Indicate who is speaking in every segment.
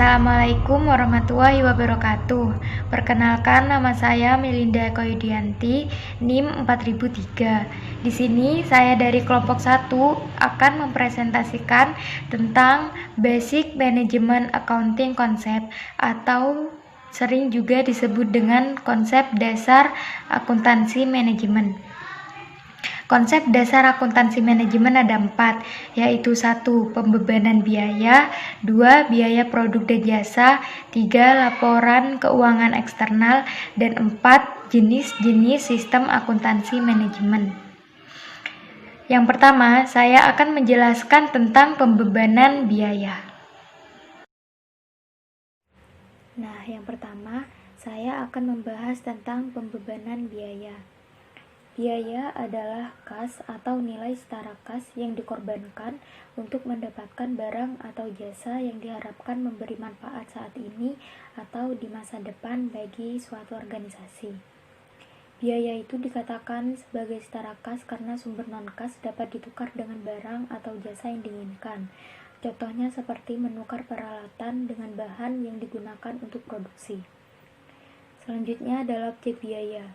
Speaker 1: Assalamualaikum warahmatullahi wabarakatuh. Perkenalkan, nama saya Melinda Koyudianti, NIM 4003. Di sini saya dari kelompok 1 akan mempresentasikan tentang Basic Management Accounting Concept atau sering juga disebut dengan konsep dasar akuntansi manajemen. Konsep dasar akuntansi manajemen ada 4, yaitu 1. Pembebanan biaya, 2. Biaya produk dan jasa, 3. Laporan keuangan eksternal, dan 4. Jenis-jenis sistem akuntansi manajemen. Yang pertama, saya akan menjelaskan tentang pembebanan biaya. Nah, yang pertama, saya akan membahas tentang pembebanan biaya. Biaya adalah kas atau nilai setara kas yang dikorbankan untuk mendapatkan barang atau jasa yang diharapkan memberi manfaat saat ini atau di masa depan bagi suatu organisasi. Biaya itu dikatakan sebagai setara kas karena sumber non-kas dapat ditukar dengan barang atau jasa yang diinginkan. Contohnya seperti menukar peralatan dengan bahan yang digunakan untuk produksi. Selanjutnya adalah objek biaya.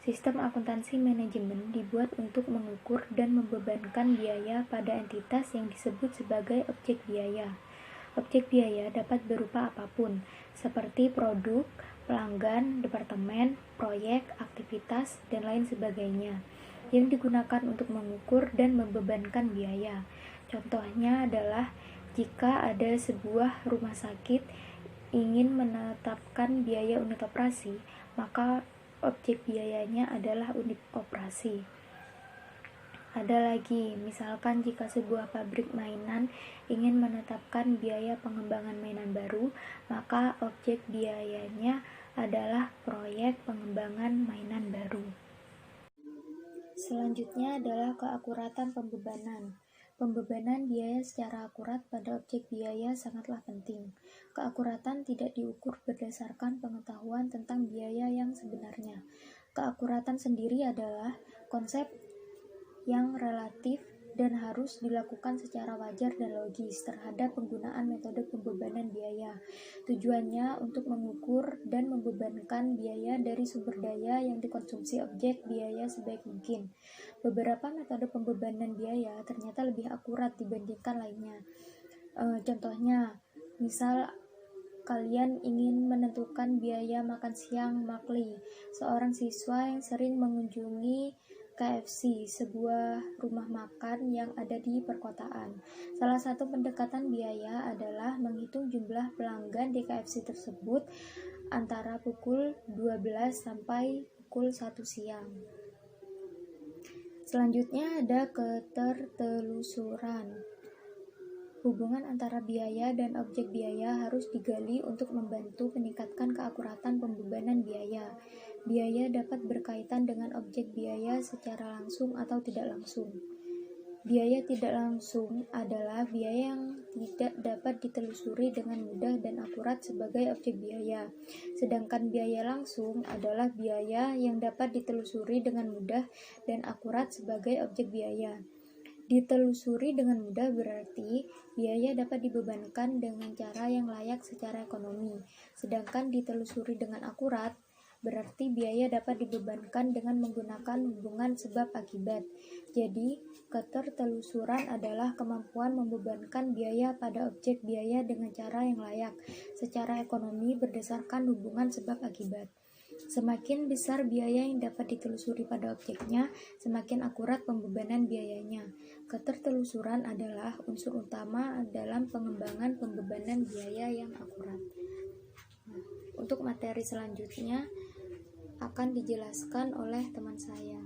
Speaker 1: Sistem akuntansi manajemen dibuat untuk mengukur dan membebankan biaya pada entitas yang disebut sebagai objek biaya. Objek biaya dapat berupa apapun, seperti produk, pelanggan, departemen, proyek, aktivitas, dan lain sebagainya, yang digunakan untuk mengukur dan membebankan biaya. Contohnya adalah jika ada sebuah rumah sakit ingin menetapkan biaya unit operasi, maka objek biayanya adalah unit operasi. Ada lagi, misalkan jika sebuah pabrik mainan ingin menetapkan biaya pengembangan mainan baru, maka objek biayanya adalah proyek pengembangan mainan baru. Selanjutnya adalah keakuratan pembebanan. Pembebanan biaya secara akurat pada objek biaya sangatlah penting. Keakuratan tidak diukur berdasarkan pengetahuan tentang biaya yang sebenarnya. Keakuratan sendiri adalah konsep yang relatif dan harus dilakukan secara wajar dan logis terhadap penggunaan metode pembebanan biaya. Tujuannya untuk mengukur dan membebankan biaya dari sumber daya yang dikonsumsi objek biaya sebaik mungkin. Beberapa metode pembebanan biaya ternyata lebih akurat dibandingkan lainnya. Contohnya, misal kalian ingin menentukan biaya makan siang Makli, seorang siswa yang sering mengunjungi KFC, sebuah rumah makan yang ada di perkotaan. Salah satu pendekatan biaya adalah menghitung jumlah pelanggan di KFC tersebut antara pukul 12 sampai pukul 1 siang. Selanjutnya ada ketertelusuran. Hubungan antara biaya dan objek biaya harus digali untuk membantu meningkatkan keakuratan pembebanan biaya. Biaya dapat berkaitan dengan objek biaya secara langsung atau tidak langsung. Biaya tidak langsung adalah biaya yang tidak dapat ditelusuri dengan mudah dan akurat sebagai objek biaya. Sedangkan biaya langsung adalah biaya yang dapat ditelusuri dengan mudah dan akurat sebagai objek biaya. Ditelusuri dengan mudah berarti biaya dapat dibebankan dengan cara yang layak secara ekonomi. Sedangkan ditelusuri dengan akurat berarti biaya dapat dibebankan dengan menggunakan hubungan sebab akibat. Jadi, ketertelusuran adalah kemampuan membebankan biaya pada objek biaya dengan cara yang layak secara ekonomi berdasarkan hubungan sebab akibat. Semakin besar biaya yang dapat ditelusuri pada objeknya, semakin akurat pembebanan biayanya. Ketertelusuran adalah unsur utama dalam pengembangan pembebanan biaya yang akurat. Untuk materi selanjutnya akan dijelaskan oleh teman saya.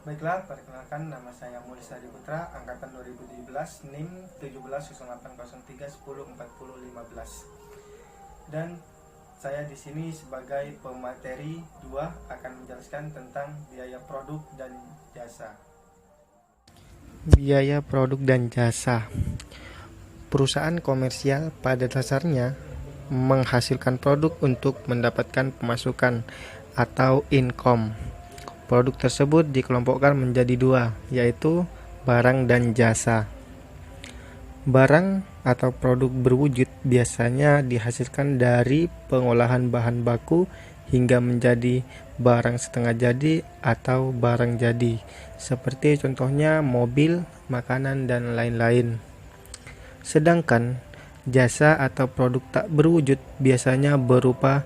Speaker 2: Baiklah, perkenalkan, nama saya Mulisa Hadi Putra, angkatan 2017, NIM 170803104015. Dan saya di sini sebagai pemateri 2 akan menjelaskan tentang biaya produk dan jasa.
Speaker 3: Biaya produk dan jasa. Perusahaan komersial pada dasarnya menghasilkan produk untuk mendapatkan pemasukan atau income. Produk tersebut dikelompokkan menjadi 2, yaitu barang dan jasa. Barang atau produk berwujud biasanya dihasilkan dari pengolahan bahan baku hingga menjadi barang setengah jadi atau barang jadi, seperti contohnya mobil, makanan, dan lain-lain. Sedangkan jasa atau produk tak berwujud biasanya berupa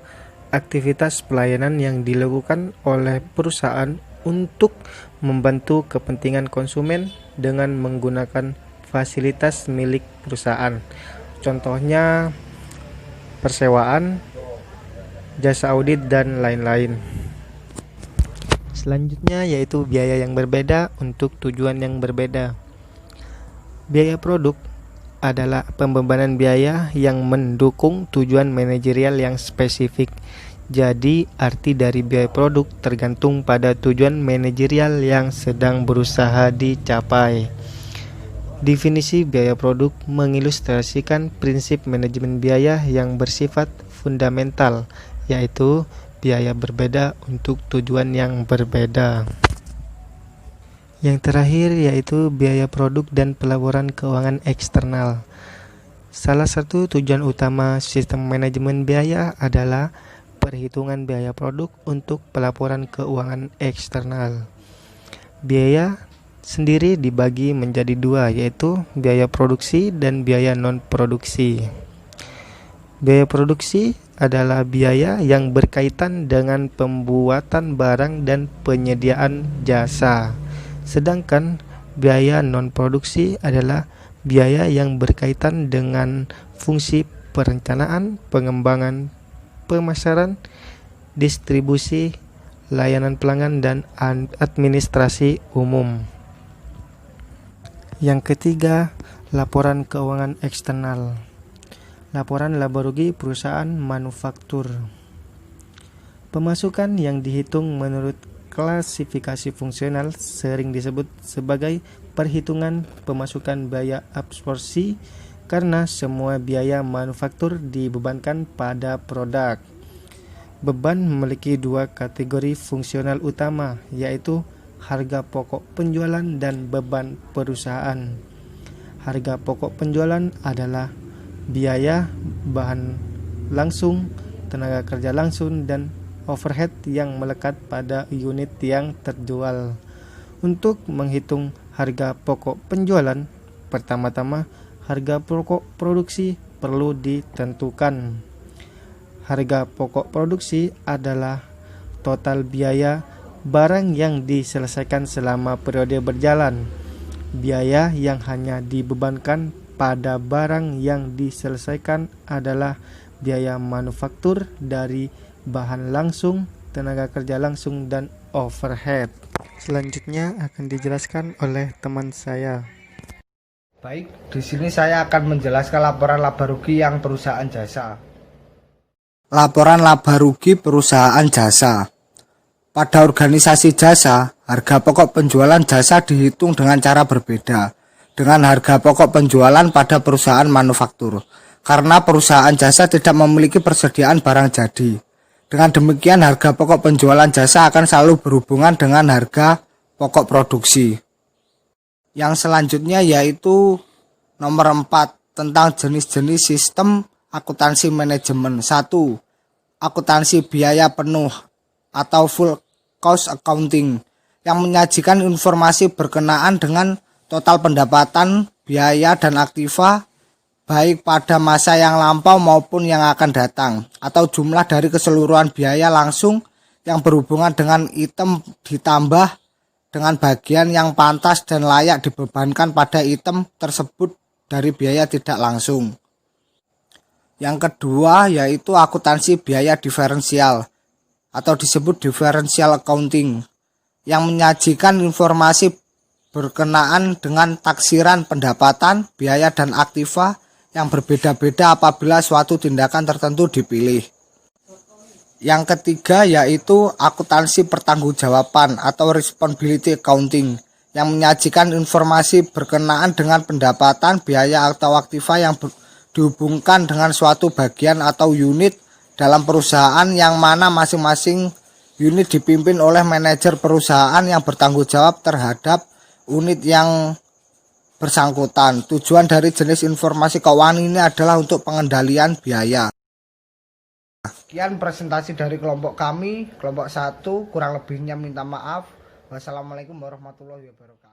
Speaker 3: aktivitas pelayanan yang dilakukan oleh perusahaan untuk membantu kepentingan konsumen dengan menggunakan fasilitas milik perusahaan. Contohnya persewaan, jasa audit, dan lain-lain. Selanjutnya yaitu biaya yang berbeda untuk tujuan yang berbeda. Biaya produk adalah pembebanan biaya yang mendukung tujuan manajerial yang spesifik. Jadi, arti dari biaya produk tergantung pada tujuan manajerial yang sedang berusaha dicapai. Definisi biaya produk mengilustrasikan prinsip manajemen biaya yang bersifat fundamental, yaitu biaya berbeda untuk tujuan yang berbeda. Yang terakhir yaitu biaya produk dan pelaporan keuangan eksternal. Salah satu tujuan utama sistem manajemen biaya adalah perhitungan biaya produk untuk pelaporan keuangan eksternal. Biaya sendiri dibagi menjadi dua, yaitu biaya produksi dan biaya non-produksi. Biaya produksi adalah biaya yang berkaitan dengan pembuatan barang dan penyediaan jasa. Sedangkan biaya non-produksi adalah biaya yang berkaitan dengan fungsi perencanaan, pengembangan, pemasaran, distribusi, layanan pelanggan, dan administrasi umum. Yang ketiga, laporan keuangan eksternal. Laporan laba rugi perusahaan manufaktur. Pemasukan yang dihitung menurut klasifikasi fungsional sering disebut sebagai perhitungan pemasukan biaya absorpsi karena semua biaya manufaktur dibebankan pada produk. Beban memiliki dua kategori fungsional utama, yaitu harga pokok penjualan dan beban perusahaan. Harga pokok penjualan adalah biaya bahan langsung, tenaga kerja langsung, dan overhead yang melekat pada unit yang terjual. Untuk menghitung harga pokok penjualan, pertama-tama harga pokok produksi perlu ditentukan. Harga pokok produksi adalah total biaya barang yang diselesaikan selama periode berjalan. Biaya yang hanya dibebankan pada barang yang diselesaikan adalah biaya manufaktur dari bahan langsung, tenaga kerja langsung, dan overhead. Selanjutnya akan dijelaskan oleh teman saya.
Speaker 4: Baik, di sini saya akan menjelaskan laporan laba rugi yang perusahaan jasa. Laporan laba rugi perusahaan jasa. Pada organisasi jasa, harga pokok penjualan jasa dihitung dengan cara berbeda dengan harga pokok penjualan pada perusahaan manufaktur, karena perusahaan jasa tidak memiliki persediaan barang jadi. Dengan demikian, harga pokok penjualan jasa akan selalu berhubungan dengan harga pokok produksi. Yang selanjutnya yaitu nomor 4 tentang jenis-jenis sistem akuntansi manajemen. 1. Akuntansi biaya penuh atau full cost accounting yang menyajikan informasi berkenaan dengan total pendapatan, biaya, dan aktiva baik pada masa yang lampau maupun yang akan datang, atau jumlah dari keseluruhan biaya langsung yang berhubungan dengan item ditambah dengan bagian yang pantas dan layak dibebankan pada item tersebut dari biaya tidak langsung. Yang kedua yaitu akuntansi biaya diferensial atau disebut differential accounting yang menyajikan informasi berkenaan dengan taksiran pendapatan, biaya, dan aktiva yang berbeda-beda apabila suatu tindakan tertentu dipilih. Yang ketiga yaitu akuntansi pertanggungjawaban atau responsibility accounting yang menyajikan informasi berkenaan dengan pendapatan, biaya, atau aktiva yang dihubungkan dengan suatu bagian atau unit dalam perusahaan yang mana masing-masing unit dipimpin oleh manajer perusahaan yang bertanggung jawab terhadap unit yang bersangkutan. Tujuan dari jenis informasi keuangan ini adalah untuk pengendalian biaya. Sekian presentasi dari kelompok kami, kelompok 1, kurang lebihnya minta maaf. Wassalamualaikum warahmatullahi wabarakatuh.